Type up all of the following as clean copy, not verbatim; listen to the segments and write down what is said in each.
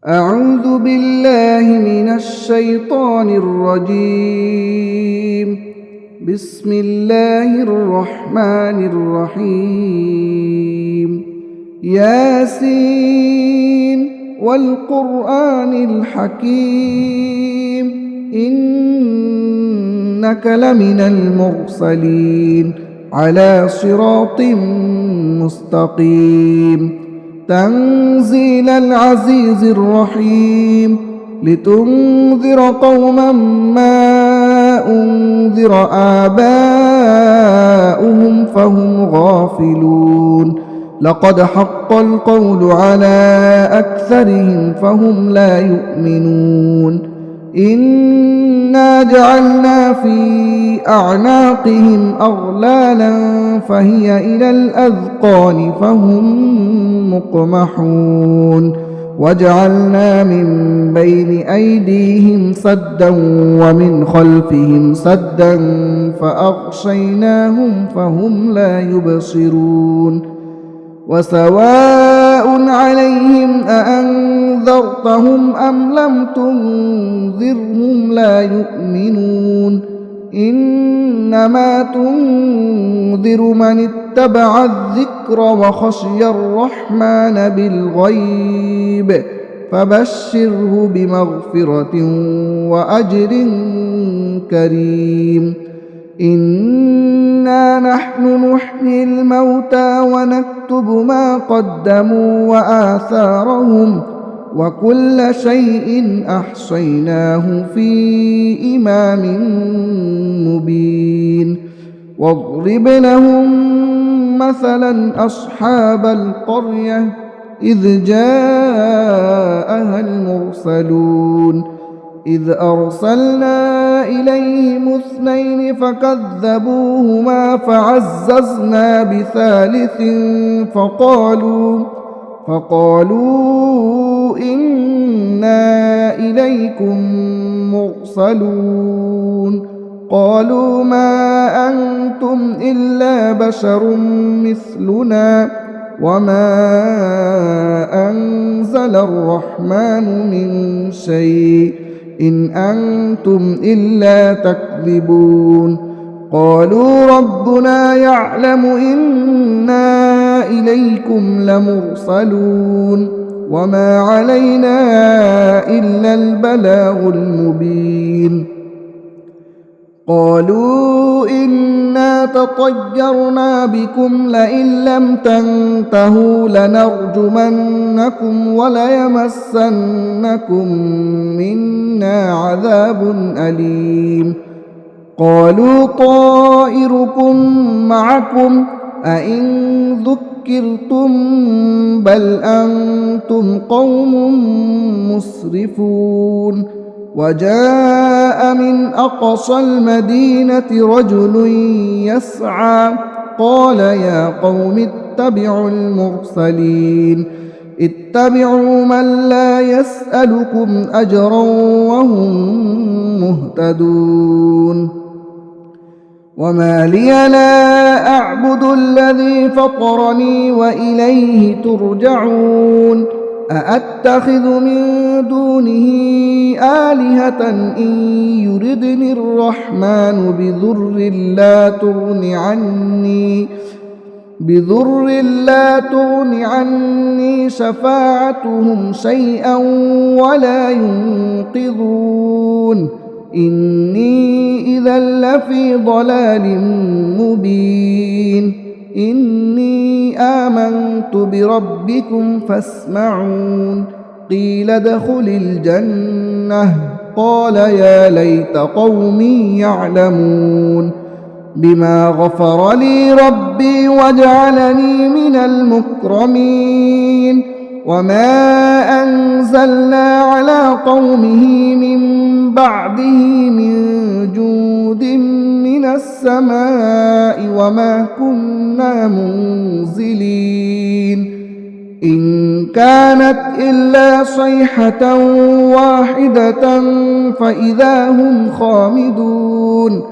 أعوذ بالله من الشيطان الرجيم. بسم الله الرحمن الرحيم. ياسين والقرآن الحكيم إنك لمن المرسلين على صراط مستقيم. تنزيل العزيز الرحيم لتنذر قوما ما أنذر آباؤهم فهم غافلون. لقد حق القول على أكثرهم فهم لا يؤمنون. إنا جعلنا في أعناقهم أغلالا فهي إلى الأذقان فهم مقمحون. وجعلنا من بين أيديهم سدا ومن خلفهم سدا فأغشيناهم فهم لا يبصرون. وسواء عليهم أأنذرتهم أم لم تنذرهم لا يؤمنون. إنما تنذر من اتبع الذكر وخشي الرحمن بالغيب فبشره بمغفرة وأجر كريم. إنا نحن نحيي الموتى ونكتب ما قدموا وآثارهم وكل شيء أحصيناه في إمام مبين. واضرب لهم مثلا أصحاب القرية إذ جاءها المرسلون إذ أرسلنا إليهم 2 فكذبوهما فعززنا بثالث فقالوا إنا إليكم مرسلون. قالوا ما أنتم إلا بشر مثلنا وما أنزل الرحمن من شيء إن أنتم إلا تكذبون. قالوا ربنا يعلم إنا إليكم لمرسلون وما علينا إلا البلاغ المبين. قالوا إنا تطيرنا بكم لئن لم تنتهوا لنرجمنكم وليمسنكم منا عذاب أليم. قالوا طائركم معكم أئن ذكرتم بل أنتم قوم مسرفون. وجاء من أقصى المدينة رجل يسعى قال يا قوم اتبعوا المرسلين اتبعوا من لا يسألكم أجرا وهم مهتدون. وما لي لا أعبد الذي فطرني وإليه ترجعون. أأتخذ من دونه آلهة إن يردني الرحمن بضر لا تغن عني شفاعتهم شيئا ولا ينقذون. إني إذا لفي ضلال مبين. إني آمنت بربكم فاسمعون. قيل ادخل الجنة قال يا ليت قومي يعلمون بما غفر لي ربي وجعلني من المكرمين. وما أنزلنا على قومه من بعده من جود من السماء وما كنا منزلين. إن كانت إلا صيحة واحدة فإذا هم خامدون.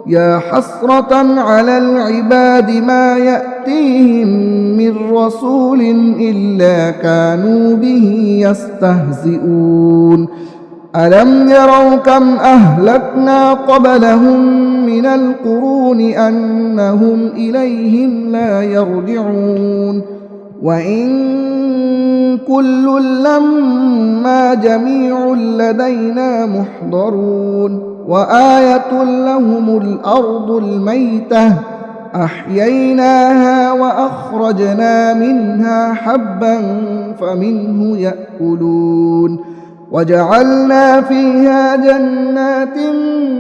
يا حسرة على العباد ما يأتيهم من رسول إلا كانوا به يستهزئون ألم يروا كم أهلكنا قبلهم من القرون أنهم إليهم لا يرجعون وإن كل لما جميع لدينا محضرون وآية لهم الأرض الميتة أحييناها وأخرجنا منها حبا فمنه يأكلون وجعلنا فيها جنات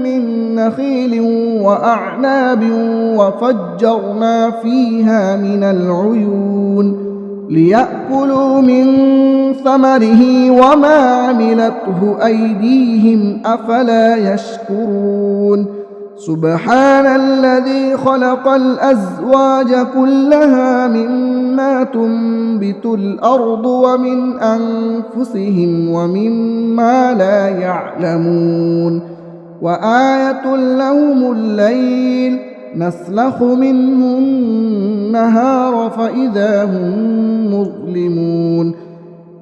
من نخيل وأعناب وفجرنا فيها من العيون ليأكلوا من ثمره وما عملته أيديهم أفلا يشكرون سبحان الذي خلق الأزواج كلها مما تنبت الأرض ومن أنفسهم ومما لا يعلمون وآية لهم الليل نسلخ منه النهار فإذا هم مظلمون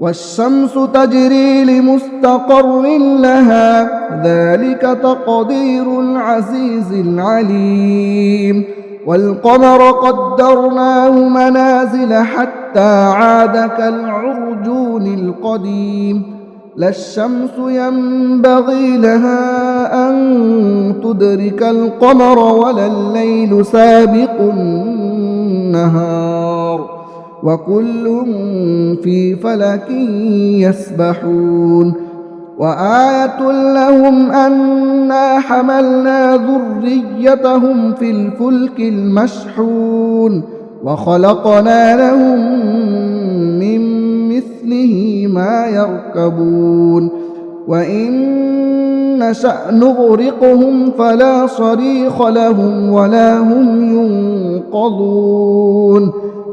والشمس تجري لمستقر لها ذلك تقدير العزيز العليم والقمر قدرناه منازل حتى عاد كالعرجون القديم لا الشمس ينبغي لها أن تدرك القمر ولا الليل سابق النهار وكل في فلك يسبحون وآية لهم أنا حملنا ذريتهم في الفلك المشحون وخلقنا لهم من مثله ما يركبون وإن نشأ نغرقهم فلا صريخ لهم ولا هم ينقذون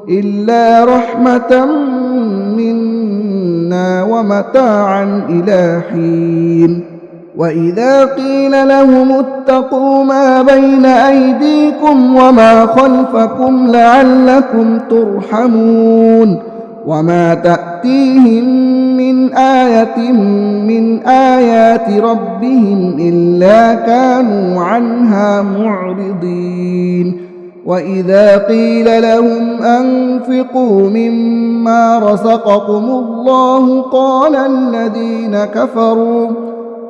إلا رحمة منا ومتاعا إلى حين وإذا قيل لهم اتقوا ما بين أيديكم وما خلفكم لعلكم ترحمون وما تأتيهم من آية من آيات ربهم إلا كانوا عنها معرضين وإذا قيل لهم أنفقوا مما رزقكم الله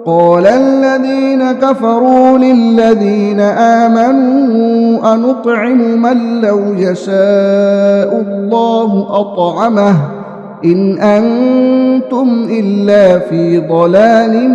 قال الذين كفروا للذين آمنوا أنطعم من لو يشاء الله أطعمه إن أنتم إلا في ضلال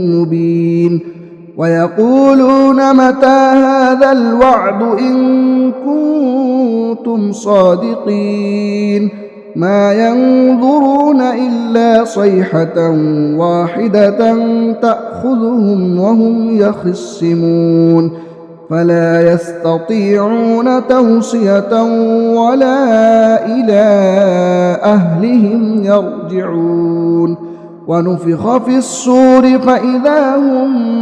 مبين ويقولون متى هذا الوعد إن كنتم صادقين ما ينظرون إلا صيحة واحدة تأخذهم وهم يخصمون فلا يستطيعون توصية ولا إلى أهلهم يرجعون ونفخ في الصور فإذا هم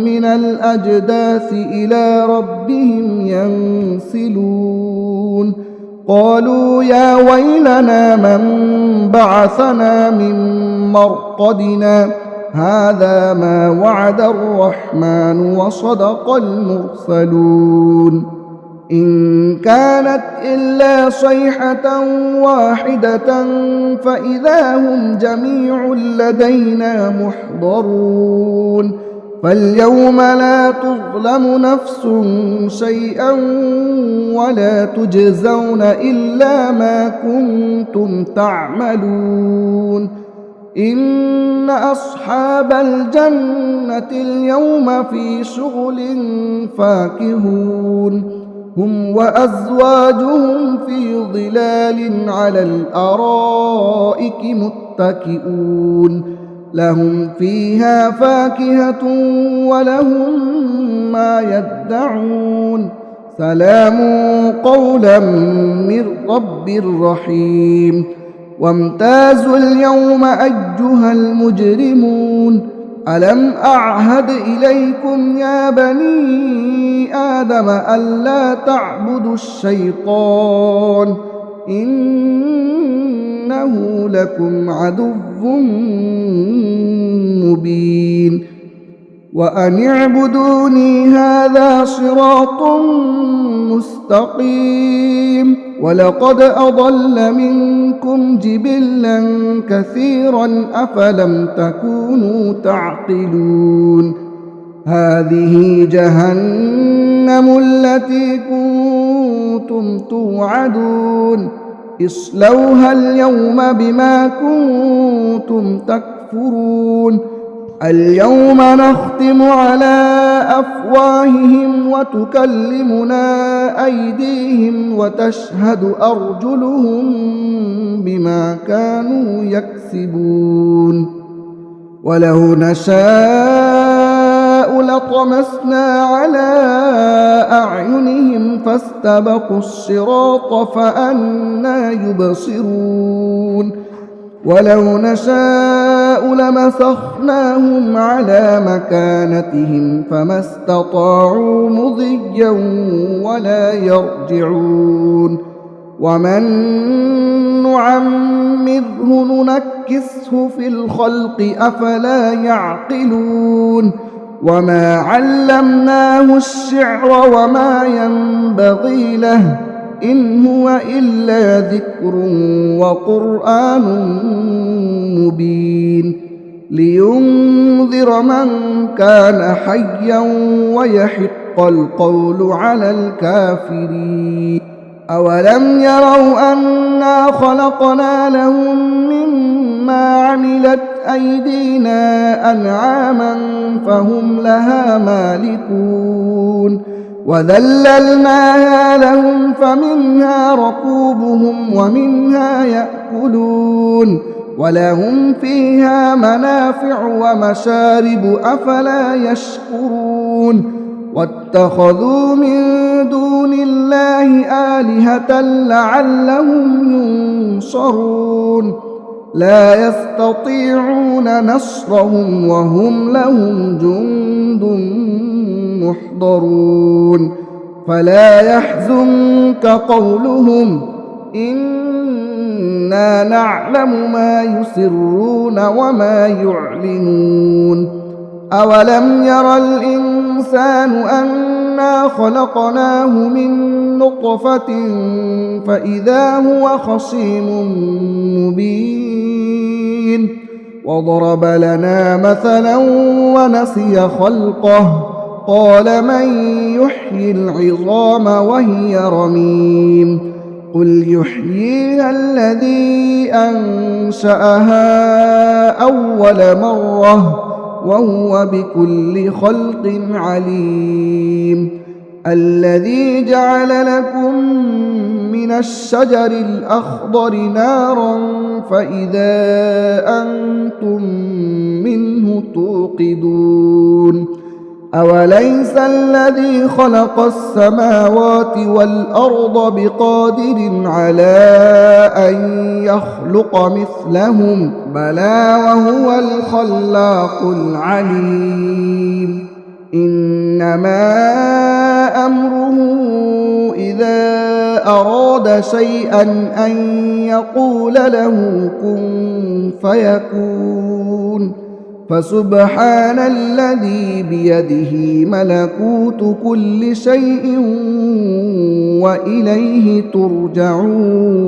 من الأجداث إلى ربهم ينسلون قالوا يا ويلنا من بعثنا من مرقدنا هذا ما وعد الرحمن وصدق المرسلون إن كانت إلا صيحة واحدة فإذا هم جميع لدينا محضرون فاليوم لا تظلم نفس شيئا ولا تجزون إلا ما كنتم تعملون إن أصحاب الجنة اليوم في شغل فاكهون هم وأزواجهم في ظلال على الأرائك متكئون لهم فيها فاكهة ولهم ما يدعون سلام قولا من رب رحيم وامتازوا اليوم أيها المجرمون ألم أعهد إليكم يا بني آدم ألا تعبدوا الشيطان إنه لكم عدو مبين وأن اعبدوني هذا صراط مستقيم ولقد أضل منكم جبلا كثيرا أفلم تكونوا تعقلون هذه جهنم التي كنتم توعدون اصلوها اليوم بما كنتم تكفرون اليوم نختم على أفواههم وتكلمنا أيديهم وتشهد أرجلهم بما كانوا يكسبون ولو نشاء لطمسنا على أعينهم فاستبقوا الصراط فأنى يبصرون ولو نشاء لمسخناهم على مكانتهم فما استطاعوا مضيا ولا يرجعون ومن نعمره ننكسه في الخلق أفلا يعقلون وما علمناه الشعر وما ينبغي له إن هو إلا ذكر وقرآن مبين لينذر من كان حيا ويحق القول على الكافرين أولم يروا أنا خلقنا لهم مما عملت أيدينا أنعاما فهم لها مالكون وذللناها لهم فمنها ركوبهم ومنها يأكلون ولهم فيها منافع ومشارب أفلا يشكرون واتخذوا من دون الله آلهة لعلهم ينصرون لا يستطيعون نصرهم وهم لهم جند محضرون فلا يحزنك قولهم إنا نعلم ما يسرون وما يعلنون أولم ير الإنسان أنا خلقناه من نطفة فإذا هو خصيم مبين وضرب لنا مثلا ونسي خلقه قال من يحيي العظام وهي رميم قل يحييها الذي أنشأها أول مرة وهو بكل خلق عليم الذي جعل لكم من الشجر الأخضر نارا فإذا أنتم منه توقدون أوليس الذي خلق السماوات والأرض بقادر على أن يخلق مثلهم بلى وهو الخلاق العليم إنما أمره إذا أراد شيئا أن يقول له كن فيكون فسبحان الذي بيده ملكوت كل شيء وإليه ترجعون